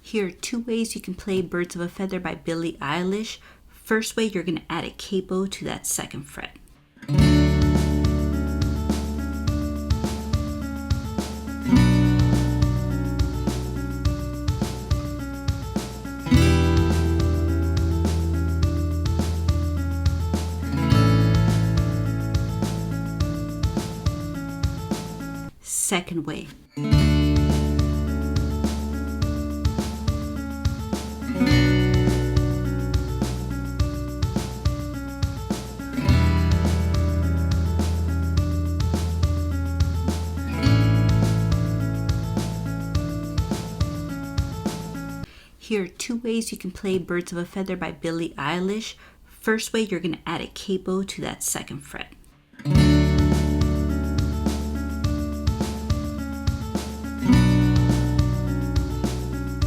Here are two ways you can play Birds of a Feather by Billie Eilish. First way, you're going to add a capo to that second fret. Second way. Here are two ways you can play Birds of a Feather by Billie Eilish. First way, you're going to add a capo to that second fret.